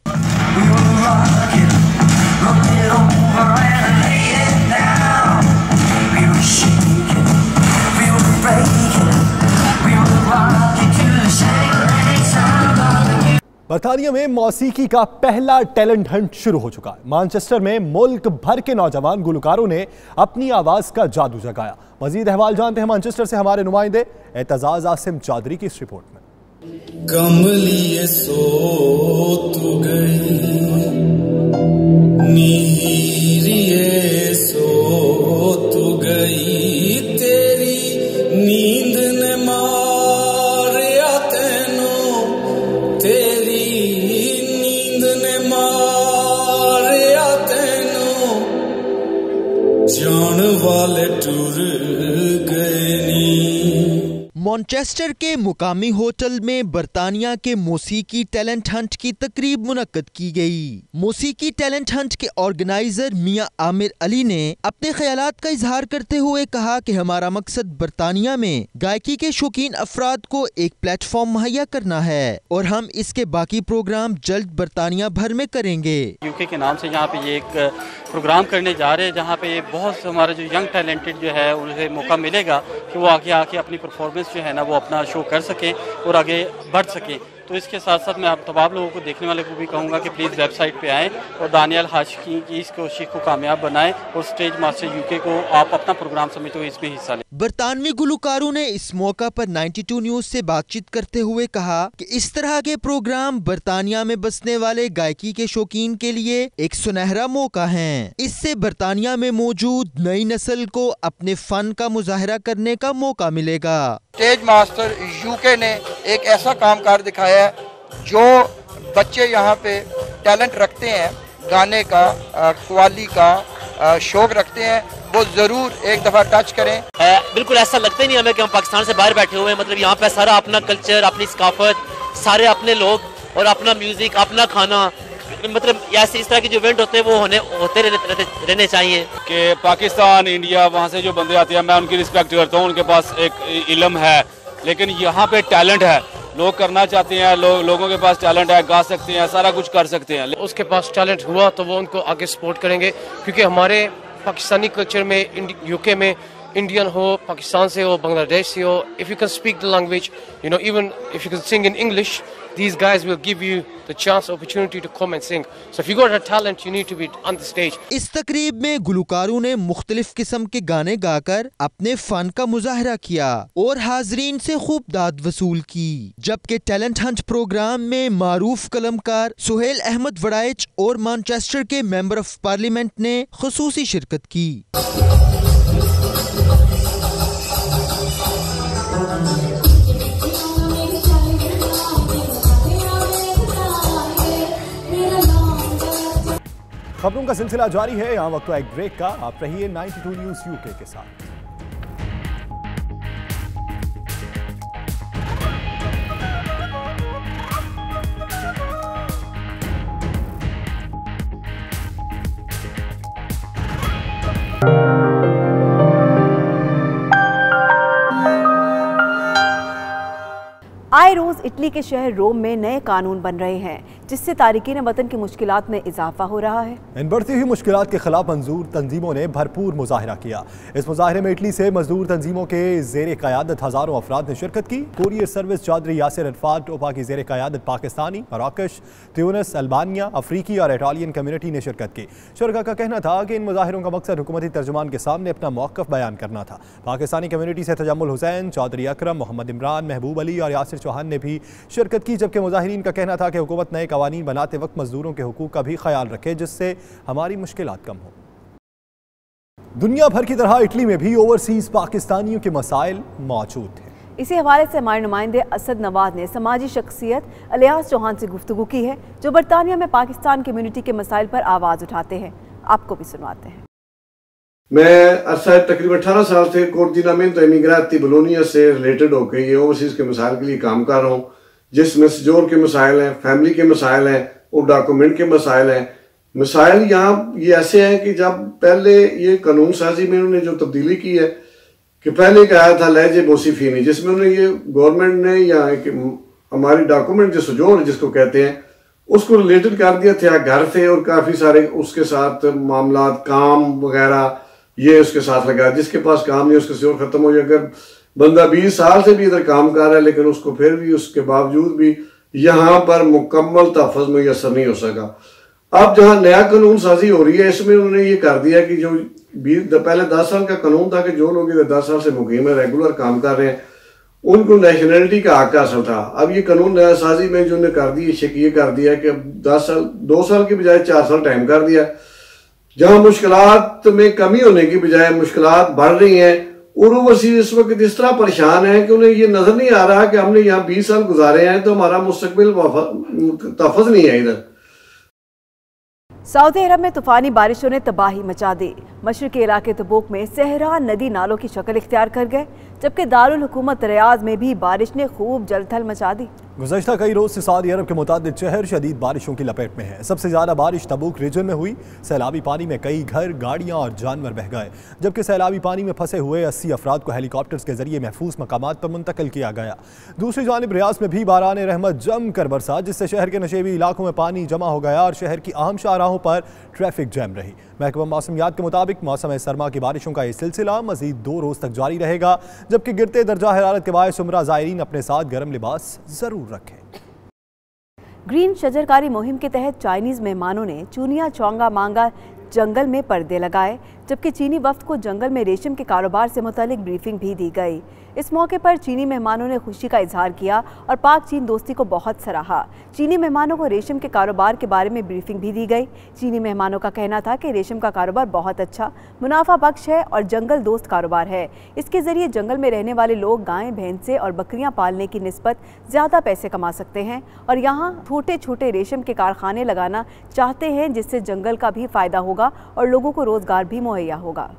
[SPEAKER 2] बरतानिया में मौसीकी का पहला टैलेंट हंट शुरू हो चुका है। मैनचेस्टर में मुल्क भर के नौजवान गुलकारों ने अपनी आवाज का जादू जगाया। मजीद अहवाल जानते हैं मैनचेस्टर से हमारे नुमाइंदे एतजाज आसिम चौधरी की इस रिपोर्ट में।
[SPEAKER 1] कमलिए सो तू गई, नीरिए सो तू गई, तेरी नींद ने मारिया तेनों, तेरी नींद ने मारिया तेनों, जान वाले टूर गए नी।
[SPEAKER 24] मैनचेस्टर के मुकामी होटल में बरतानिया के मौसीकी टैलेंट हंट की तकरीब मुनक्कद की गई। मौसीकी टैलेंट हंट के ऑर्गेनाइजर मियां आमिर अली ने अपने ख्यालात का इजहार करते हुए कहा कि हमारा मकसद बरतानिया में गायकी के शौकीन अफराद को एक प्लेटफॉर्म मुहैया करना है और हम इसके बाकी प्रोग्राम जल्द बरतानिया भर में करेंगे।
[SPEAKER 19] यूके के नाम से यहाँ पे ये एक प्रोग्राम करने जा रहे हैं, जहाँ पे बहुत हमारे जो यंग टैलेंटेड जो है उन्हें मौका मिलेगा कि वो आगे आके अपनी परफॉर्मेंस जो है ना वो अपना शो कर सकें और आगे बढ़ सकें। तो इसके साथ साथ मैं आप तमाम लोगों को, देखने वाले को भी कहूँगा कि प्लीज़ वेबसाइट पे आएँ और दानियाल हाशिकी की इस कोशिश को कामयाब बनाएं और स्टेज मास्टर यूके को आप अपना प्रोग्राम समझते हुए इसमें हिस्सा लें।
[SPEAKER 24] बरतानवी गुलकारों ने इस मौका पर 92 न्यूज से बातचीत करते हुए कहा कि इस तरह के प्रोग्राम बरतानिया में बसने वाले गायकी के शौकीन के लिए एक सुनहरा मौका है। इससे बरतानिया में मौजूद नई नस्ल को अपने फन का मुजाहरा करने का मौका मिलेगा।
[SPEAKER 3] स्टेज मास्टर यूके ने एक ऐसा कामकार दिखाया है, जो बच्चे यहाँ पे टैलेंट रखते हैं, गाने का, कव्वाली का शौक रखते हैं, वो जरूर एक दफा टच करें।
[SPEAKER 4] बिल्कुल ऐसा लगता ही नहीं हमें कि हम पाकिस्तान से बाहर बैठे हुए हैं। मतलब यहाँ पे सारा अपना कल्चर, अपनी सकाफत, सारे अपने लोग और अपना म्यूजिक, अपना खाना, मतलब ऐसे इस तरह के जो इवेंट होते हैं वो होते रहने चाहिए।
[SPEAKER 7] कि पाकिस्तान, इंडिया, वहाँ से जो बंदे आते हैं मैं उनकी रिस्पेक्ट करता हूँ, उनके पास एक इल्म है, लेकिन यहाँ पे टैलेंट है, लोग करना चाहते हैं, लोगों के पास टैलेंट है, गा सकते हैं, सारा कुछ कर सकते हैं।
[SPEAKER 8] उसके पास टैलेंट हुआ तो वो उनको आगे सपोर्ट करेंगे, क्योंकि हमारे पाकिस्तानी कल्चर में, यूके में, इंडियन हो, पाकिस्तान से हो, बांग्लादेश से हो, if you can speak the language, you know, even if you can sing in English, these guys will give you the chance, opportunity to come and sing. So if you got a talent, you need to be on the stage.
[SPEAKER 24] इस तकरीब में गुलकारों ने मुख्तलिफ किस्म के गाने गाकर अपने फन का मुजाहरा किया और हाजरीन से खूब दाद वसूल की। जबकि टैलेंट हंट प्रोग्राम में मारूफ कलमकार सुहेल अहमद वड़ाइच और मैनचेस्टर के मेंबर ऑफ पार्लियामेंट ने खुसूसी शिरकत की।
[SPEAKER 2] खबरों का सिलसिला जारी है, यहाँ वक्त एक ब्रेक का। आप रहिए 92 न्यूज़ यूके के साथ।
[SPEAKER 12] आए रोज इटली के शहर रोम में नए कानून बन रहे हैं, जिससे तारिकीन वतन की मुश्किलात में इजाफा हो रहा है।
[SPEAKER 2] इन बढ़ती हुई मुश्किलात के खिलाफ मंजूर तंजीमों ने भरपूर मुजाहिरा किया। इस मुजाहिरे में इटली से मजदूर तंजीमों के जेर क़यादत हज़ारों अफराद ने शिरकत की। कुरियर सर्विस चौधरी यासिर अरफात टोपा की जेर क़यादत पाकिस्तानी, मराकश, ट्यूनिस, अल्बानिया, अफ्रीकी और इटालियन कम्युनिटी ने शिरकत की। शुरका का कहना था कि इन मुजाहिरों का मकसद हुकूमती तर्जुमान के सामने अपना मौक़िफ़ बयान करना था। पाकिस्तानी कम्युनिटी से तजम्मुल हुसैन, चौधरी अकरम, मोहम्मद इमरान, महबूब अली और यासिर चौहान ने भी शिरकत की। जबकि मुजाहिरीन का कहना था कि हुकूमत नए कवानीन बनाते वक्त मजदूरों के हुकूक का भी ख्याल रखे, जिससे हमारी मुश्किलात कम हो। दुनिया भर की तरह इटली में भी ओवरसीज पाकिस्तानियों के मसाइल मौजूद हैं।
[SPEAKER 12] इसी हवाले से हमारे नुमाइंदे असद नवाज ने समाजी शख्सियत अलियास चौहान से गुफ्तगू की है, जो बरतानिया में पाकिस्तान कम्युनिटी के मसाइल पर आवाज़ उठाते हैं। आपको भी सुनवाते हैं।
[SPEAKER 9] मैं तकरीबन 18 साल से कोऑर्डिनेमेंट इमिग्राती बोलोनिया से रिलेटेड होकर ये ओवरसीज के मसाइल के लिए काम कर रहा हूँ, जिसमें सजोर के मसाइल हैं, फैमिली के मसाइल हैं और डॉक्यूमेंट के मसाइल हैं। मसाइल यहाँ ये ऐसे हैं कि जब पहले ये कानून साजी में उन्होंने जो तब्दीली की है कि पहले कहा था लहजे बोसीफीनी, जिसमें उन्होंने ये गवर्नमेंट ने या हमारी डॉक्यूमेंट जो सजोर जिसको कहते हैं उसको रिलेटेड कर दिया था घर से, और काफ़ी सारे उसके साथ मामला काम वगैरह ये उसके साथ लगा। जिसके पास काम नहीं उसका सजोर खत्म हो जाए। अगर बंदा 20 साल से भी इधर काम कर रहा है लेकिन उसको फिर भी उसके बावजूद भी यहाँ पर मुकम्मल तहफ़्फ़ुज़ मुयस्सर नहीं हो सका। अब जहाँ नया कानून साजी हो रही है इसमें उन्होंने ये कर दिया कि जो पहले 10 साल का कानून था कि जो लोग इधर 10 साल से मुकीम है, रेगुलर काम कर रहे हैं, उनको नेशनलिटी का हक हासिल था। अब ये कानून नया साजी में जो ने कर दी ये कर दिया कि अब 10 साल 2 साल की बजाय 4 साल टाइम कर दिया। जहाँ मुश्किलात में कमी होने की बजाय मुश्किलात बढ़ रही हैं और ओवरसीज इस वक्त इस तरह परेशान है कि उन्हें ये नजर नहीं आ रहा कि हमने यहाँ 20 साल गुजारे हैं तो हमारा मुस्तकबिल तहफ़्फ़ुज़ नहीं है। इधर
[SPEAKER 12] सऊदी अरब में तूफानी बारिशों ने तबाही मचा दी। मशरकी इलाके तबूक में सहरा नदी नालों की शक्ल इख्तियार कर गए, जबकि दारुल हुकूमत रियाद में भी बारिश ने खूब जलथल मचा दी।
[SPEAKER 2] गुज़श्ता कई रोज से सऊदी अरब के मुतादिद शहर शदीद बारिशों की लपेट में है। सबसे ज्यादा बारिश तबूक रीजन में हुई। सैलाबी पानी में कई घर, गाड़ियां और जानवर बह गए, जबकि सैलाबी पानी में फंसे हुए 80 अफराद को हेलीकॉप्टर्स के जरिए महफूज मकामात पर मुंतकिल किया गया। दूसरी जानिब रियाद में भी बारान रहमत जम कर बरसा, जिससे शहर के नशेबी इलाकों में पानी जमा हो गया और शहर की अहम शाहराहों पर ट्रैफिक जैम रही। महकमा मौसमियात के मुताबिक मौसम सरमा की बारिशों का ये सिलसिला मजीद 2 रोज तक जारी रहेगा, जबकि गिरते दर्जा हरारत के बायस उम्रा ज़ायरीन अपने साथ गर्म लिबास जरूर रखें।
[SPEAKER 12] ग्रीन शजरकारी मुहिम के तहत चाइनीज मेहमानों ने चूनिया चौंगा मांगा जंगल में पर्दे लगाए, जबकि चीनी वफ्द को जंगल में रेशम के कारोबार से मुतालिक ब्रीफिंग भी दी गई। इस मौके पर चीनी मेहमानों ने खुशी का इजहार किया और पाक चीन दोस्ती को बहुत सराहा। चीनी मेहमानों को रेशम के कारोबार के बारे में ब्रीफिंग भी दी गई। चीनी मेहमानों का कहना था कि रेशम का कारोबार बहुत अच्छा, मुनाफा बख्श है और जंगल दोस्त कारोबार है। इसके जरिए जंगल में रहने वाले लोग गायें, भैंसें और बकरियां पालने की निस्बत ज़्यादा पैसे कमा सकते हैं और यहाँ छोटे छोटे रेशम के कारखाने लगाना चाहते हैं, जिससे जंगल का भी फ़ायदा होगा और लोगों को रोज़गार भी मुहैया होगा।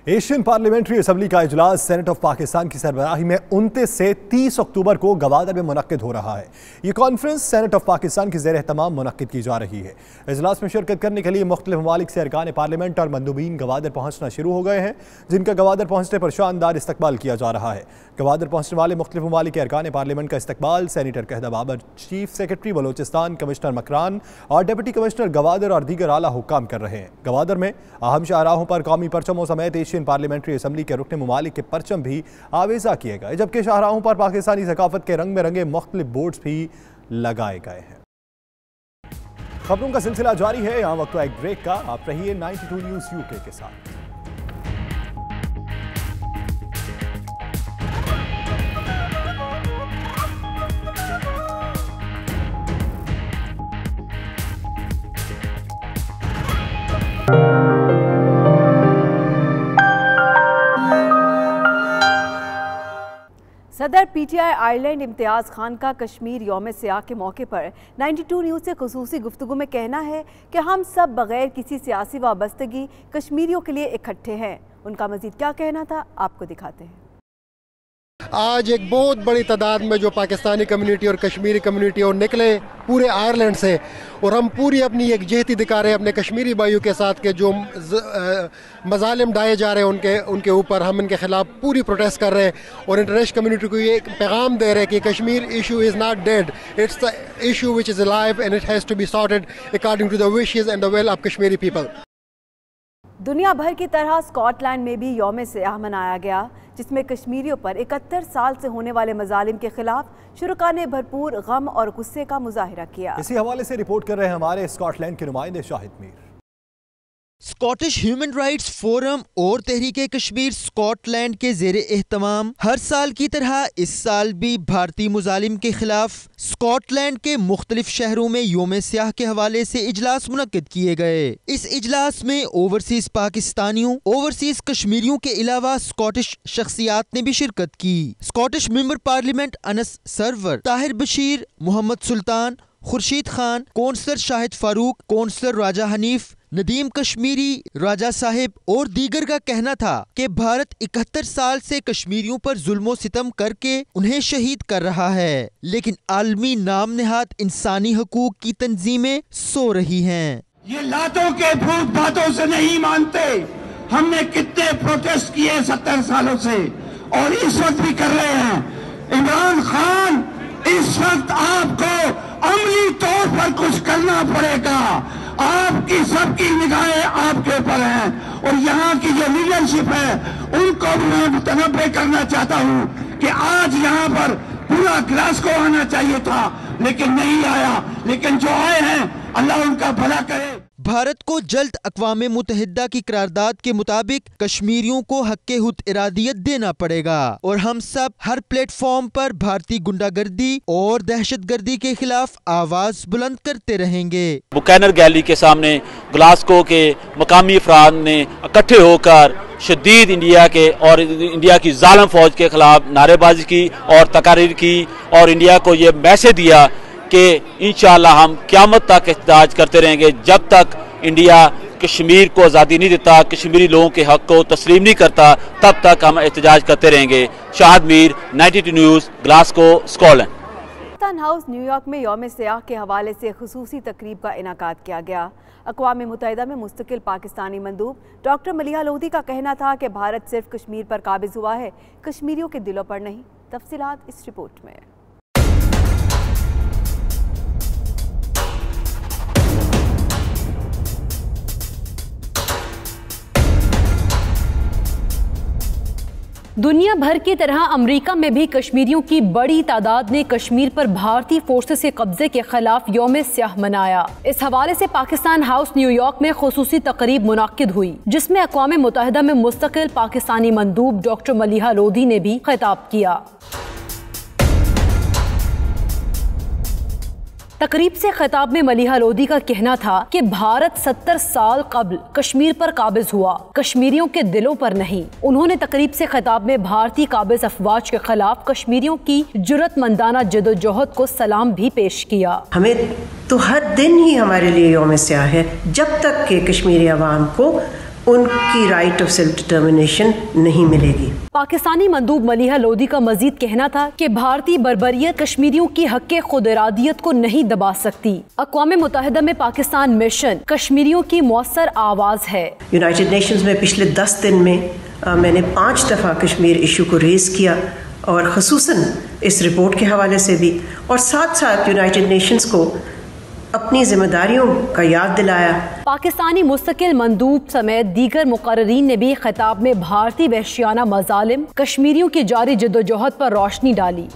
[SPEAKER 2] एशियन पार्लियामेंट्री असम्बली का इजलास सेनेट ऑफ पाकिस्तान की सरबराही में 29 से 30 अक्टूबर को गवादर में मुनक्किद हो रहा है। ये कॉन्फ्रेंस सेनेट ऑफ पाकिस्तान की ज़ेर एहतमाम मुनक्किद की जा रही है। इजलास में शिरकत करने के लिए मुख्तलिफ ममालिक से अरकान पार्लियामेंट और मंदूबीन गवादर पहुँचना शुरू हो गए हैं, जिनका गवादर पहुँचने पर शानदार इस्तकबाल किया जा रहा है। गवादर पहुँचने वाले मुख्तलिफ ममालिक के अरकान पार्लियामेंट का इस्तकबाल senator Kahda Babar, chief secretary Balochistan, commissioner Makran और डिप्टी कमिश्नर गवादर और दीगर आला हुक्काम कर रहे हैं। गवादर में अहम शाहराहों पर कौमी परचमों समेत एशियन पार्लियामेंट्री असम्बली के रुकने ममालिक के परचम भी आवेजा किए गए, जबकि शाहराहों पर पाकिस्तानी सकाफत के रंग में रंगे मुख्तलिफ बोर्ड्स भी लगाए गए हैं। खबरों का सिलसिला जारी है, यहाँ वक्त एक ब्रेक का। आप रहिए 92 न्यूज़ यूके के साथ।
[SPEAKER 12] सदर पीटीआई आयरलैंड इम्तियाज़ खान का कश्मीर यौम सियाह के मौके पर 92 न्यूज़ से खुसूसी गुफ्तगू में कहना है कि हम सब बगैर किसी सियासी वाबस्तगी कश्मीरियों के लिए इकट्ठे हैं। उनका मज़ीद क्या कहना था, आपको दिखाते हैं।
[SPEAKER 10] आज एक बहुत बड़ी तादाद में जो पाकिस्तानी कम्युनिटी और कश्मीरी कम्युनिटी और निकले पूरे आयरलैंड से, और हम पूरी अपनी एकजुटता दिखा रहे हैं अपने कश्मीरी भाइयों के साथ के जो मजालिम ढाए जा रहे हैं उनके ऊपर, हम इनके खिलाफ पूरी प्रोटेस्ट कर रहे हैं और इंटरनेशनल कम्युनिटी को ये पैगाम दे रहे हैं कि Kashmir issue is not dead, it's the issue which is alive and it has to be sorted according to the wishes and the will of Kashmiri people.
[SPEAKER 12] दुनिया भर की तरह स्कॉटलैंड में भी यौम सियाह मनाया गया, जिसमें कश्मीरियों पर 71 साल से होने वाले मजालिम के खिलाफ शुरका ने भरपूर गम और गुस्से का मुजाहिरा किया।
[SPEAKER 2] इसी हवाले से रिपोर्ट कर रहे हैं हमारे स्कॉटलैंड के नुमाइंदे Shahid Mir.
[SPEAKER 11] Scottish human rights forum और तहरीके कश्मीर स्कॉटलैंड के ज़ेरे एहतमाम हर साल की तरह इस साल भी भारतीय मुजालिम के खिलाफ स्कॉटलैंड के मुख्तलिफ शहरों में योम स्याह के हवाले से इजलास मुनक्किद किए गए। इस इजलास में ओवरसीज पाकिस्तानियों, ओवरसीज कश्मीरियों के अलावा स्कॉटिश शख्सियात ने भी शिरकत की। Scottish member parliament Anas Sarwar, Tahir Bashir, Mohammad Sultan, Khurshid Khan, councillor Shahid Farooq, councillor Raja Hanif, Nadeem Kashmiri, Raja Sahib और दीगर का कहना था कि भारत 71 साल से कश्मीरियों पर जुल्मो सितम करके उन्हें शहीद कर रहा है, लेकिन आलमी नाम नेहाद इंसानी हकूक की तंजीमें सो रही हैं।
[SPEAKER 13] ये लातों के भूत बातों से नहीं मानते। हमने कितने प्रोटेस्ट किए 70 सालों से और इस वक्त भी कर रहे हैं। इमरान खान, इस वक्त आपको अमली तौर पर कुछ करना पड़ेगा। आपकी सबकी निगाहें आपके ऊपर हैं और यहाँ की जो लीडरशिप है उनको भी मैं मुतनब्बे करना चाहता हूँ कि आज यहाँ पर पूरा ग्लासगो आना चाहिए था लेकिन नहीं आया, लेकिन जो आए हैं अल्लाह उनका भला करे।
[SPEAKER 11] भारत को जल्द अक़वाम मुत्तहिदा की करारदाद के मुताबिक कश्मीरियों को हक़ खुद इरादियत देना पड़ेगा और हम सब हर प्लेटफॉर्म पर भारतीय गुंडागर्दी और दहशतगर्दी के खिलाफ आवाज बुलंद करते रहेंगे।
[SPEAKER 7] बुकैनर गैलरी के सामने ग्लासगो के मकामी अफराद ने इकट्ठे होकर शदीद इंडिया के और इंडिया की जालिम फौज के खिलाफ नारेबाजी की और तकारीर की और इंडिया को ये मैसेज दिया कि इंशाअल्लाह हम क़यामत तक एहतजाज करते रहेंगे जब तक इंडिया कश्मीर को आज़ादी नहीं देता, कश्मीरी लोगों के हक को तस्लीम नहीं करता, तब तक हम एहतजाज करते रहेंगे। Shahid Mir, 92 news, Glasgow, Scotland.
[SPEAKER 12] Pakistan house New York में यौम सियाह के हवाले से खुसूसी तकरीब का इनाकाद किया गया। अक़वाम मुत्तहिदा में मुस्तकिल पाकिस्तानी मंदूब डॉक्टर मलिहा लोधी का कहना था कि भारत सिर्फ कश्मीर पर काबिज हुआ है, कश्मीरियों के दिलों पर नहीं। तफसीलात इस रिपोर्ट में।
[SPEAKER 14] दुनिया भर की तरह अमेरिका में भी कश्मीरियों की बड़ी तादाद ने कश्मीर पर भारतीय फोर्सेस के कब्जे के खिलाफ यौम स्याह मनाया। इस हवाले से पाकिस्तान हाउस न्यूयॉर्क में खुसूसी तकरीब मुनाकिद हुई जिसमें अक़वाम मुत्तहिदा में मुस्तकिल पाकिस्तानी मंदूब डॉक्टर मलिहा लोधी ने भी खिताब किया। तकरीब से खिताब में मलिहा लोधी का कहना था कि भारत 70 साल कबल कश्मीर पर काबिज हुआ, कश्मीरियों के दिलों पर नहीं। उन्होंने तकरीब से खिताब में भारतीय काबिज अफवाज के खिलाफ कश्मीरियों की जुर्रतमंदाना जदोजहद को सलाम भी पेश किया।
[SPEAKER 15] हमें तो हर दिन ही हमारे लिए यौम स्याह है जब तक के कश्मीरी अवाम को उनकी राइट ऑफ सेल्फ डिटर्मिनेशन नहीं मिलेगी।
[SPEAKER 14] पाकिस्तानी मंदूब मलिहा लोधी का मजीद कहना था कि भारतीय बर्बरियत कश्मीरियों की हक़ खुद इरादियत को नहीं दबा सकती। अक़वाम मुत्तहिदा में पाकिस्तान मिशन कश्मीरियों की मौसर आवाज़ है।
[SPEAKER 15] यूनाइटेड नेशंस में पिछले 10 दिन में मैंने 5 दफ़ा कश्मीर इशू को रेज किया और ख़ुसूसन इस रिपोर्ट के हवाले से भी, और साथ साथ यूनाइटेड नेशंस को अपनी जिम्मेदारियों का याद दिलाया।
[SPEAKER 14] पाकिस्तानी मुस्तकिल मंदूब समेत दीगर मुकर्रीन ने भी खिताब में भारतीय वहशियाना मजालिम कश्मीरियों की जारी जद्दोजहद पर रोशनी डाली।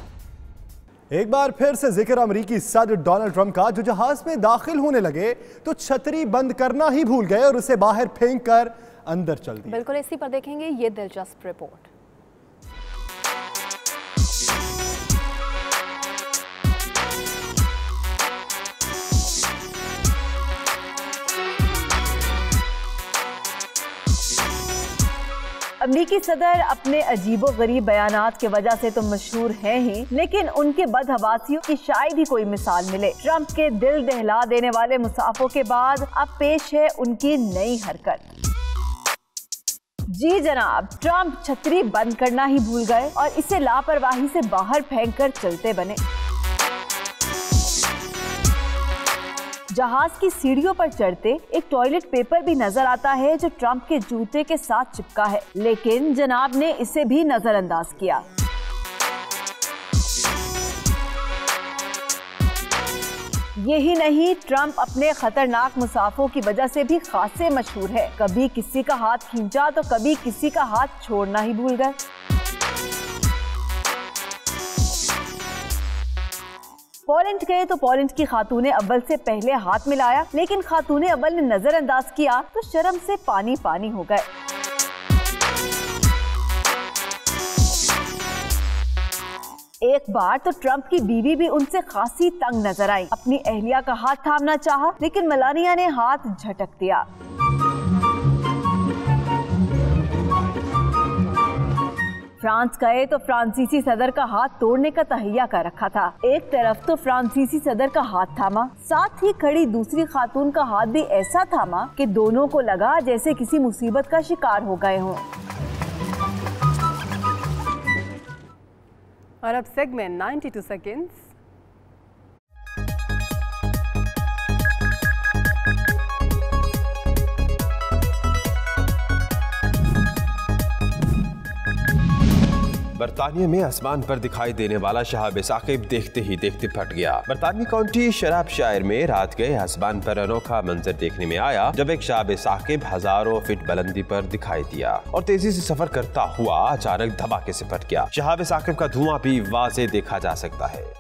[SPEAKER 2] एक बार फिर से जिक्र अमरीकी सदर डोनाल्ड ट्रंप का, जो जहाज में दाखिल होने लगे तो छतरी बंद करना ही भूल गए और उसे बाहर फेंक कर अंदर चल दिए।
[SPEAKER 12] बिल्कुल इसी पर देखेंगे ये दिलचस्प रिपोर्ट। अमरीकी सदर अपने अजीबो गरीब बयानात की वजह से तो मशहूर हैं ही, लेकिन उनके बदहवासियों की शायद ही कोई मिसाल मिले। ट्रंप के दिल दहला देने वाले मुसाफों के बाद अब पेश है उनकी नई हरकत। जी जनाब, ट्रंप छतरी बंद करना ही भूल गए और इसे लापरवाही से बाहर फेंक कर चलते बने। जहाज की सीढ़ियों पर चढ़ते एक टॉयलेट पेपर भी नजर आता है जो ट्रंप के जूते के साथ चिपका है, लेकिन जनाब ने इसे भी नजरअंदाज किया। यही नहीं, ट्रंप अपने खतरनाक मुसाफों की वजह से भी खासे मशहूर है। कभी किसी का हाथ खींचा तो कभी किसी का हाथ छोड़ना ही भूल गए। पोलैंड गए तो पोलैंड की खातूने अव्वल से पहले हाथ मिलाया, लेकिन खातूने अव्वल ने नजरअंदाज किया तो शर्म से पानी पानी हो गए। एक बार तो ट्रंप की बीवी भी उनसे खासी तंग नजर आई। अपनी अहलिया का हाथ थामना चाहा, लेकिन मेलानिया ने हाथ झटक दिया। फ्रांस गए तो फ्रांसीसी सदर का हाथ तोड़ने का तहैया कर रखा था। एक तरफ तो फ्रांसीसी सदर का हाथ थामा, साथ ही खड़ी दूसरी खातून का हाथ भी ऐसा थामा कि दोनों को लगा जैसे किसी मुसीबत का शिकार हो गए हों।
[SPEAKER 5] और अब सेगमेंट 92 सेकंड्स।
[SPEAKER 6] बरतानिया में आसमान पर दिखाई देने वाला शहाब साकिब देखते ही देखते फट गया। बरतानिया काउंटी शराबशायर में रात गए आसमान पर अनोखा मंजर देखने में आया जब एक शहाब साकिब हजारों फीट बुलंदी पर दिखाई दिया और तेजी से सफर करता हुआ अचानक धमाके से फट गया। शहाब साकिब का धुआं भी वाज़े देखा जा सकता है।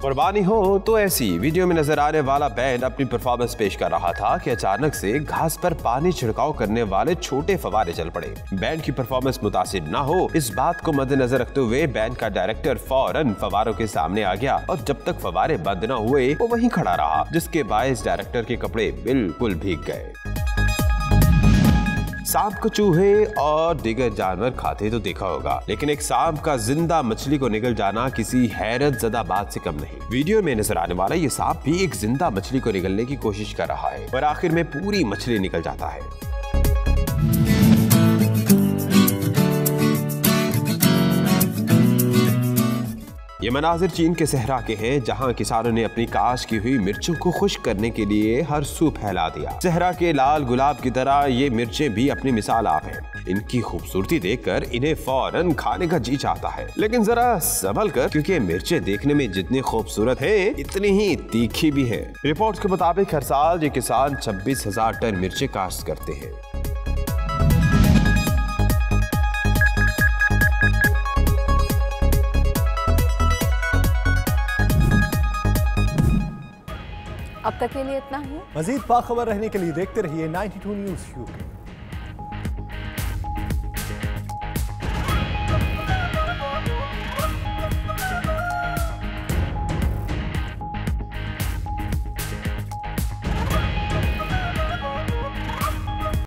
[SPEAKER 6] कुर्बानी हो तो ऐसी वीडियो में नजर आने वाला बैंड अपनी परफॉर्मेंस पेश कर रहा था कि अचानक से घास पर पानी छिड़काव करने वाले छोटे फवारे चल पड़े। बैंड की परफॉर्मेंस मुतासिर न हो इस बात को मद्देनजर रखते हुए बैंड का डायरेक्टर फौरन फवारों के सामने आ गया और जब तक फवारे बंद न हुए वो वहीं खड़ा रहा, जिसके बायस डायरेक्टर के कपड़े बिल्कुल भीग गए। सांप को चूहे और दीगर जानवर खाते तो देखा होगा, लेकिन एक सांप का जिंदा मछली को निगल जाना किसी हैरत ज़दा बात से कम नहीं। वीडियो में नजर आने वाला ये सांप भी एक जिंदा मछली को निगलने की कोशिश कर रहा है और आखिर में पूरी मछली निकल जाता है। ये मनाजिर चीन के सहरा के हैं, जहां किसानों ने अपनी काश की हुई मिर्चों को खुश्क करने के लिए हर सू फैला दिया। सहरा के लाल गुलाब की तरह ये मिर्चें भी अपनी मिसाल आप हैं। इनकी खूबसूरती देखकर इन्हें फौरन खाने का जी चाहता है, लेकिन जरा संभल कर, क्योंकि मिर्चें देखने में जितनी खूबसूरत हैं, इतनी ही तीखी भी हैं। रिपोर्ट के मुताबिक हर साल ये किसान 26,000 टन मिर्चें काश्त करते हैं।
[SPEAKER 5] अब तक के लिए इतना ही।
[SPEAKER 2] मजीद बाखबर रहने के लिए देखते रहिए 92 न्यूज़ UK।